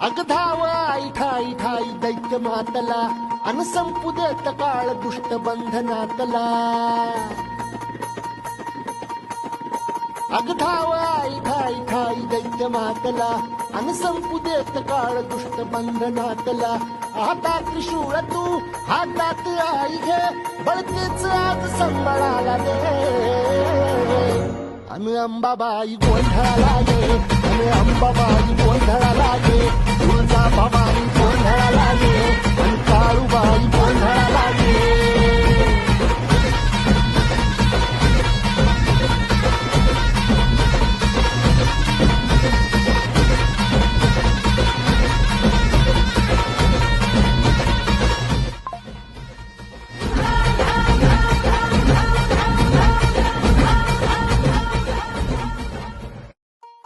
अगधाव आई ठाई ठाई दैत्य मातला अन संपू देत काळ दुष्ट बंधनातला अगधाव आई ठाई ठाई दैत्य मातला अन संपू देत काळ दुष्ट बंधनातला हातात त्रिशूळ तू हातात आई घे बळतेच आज संबळाला दे अन अंबाबाई गोंधळाला गे अन अंबाबाई गोंधळाला गे तुळजाभवानी गोंधळाला गे अन काळूबाई गोंधळाला गे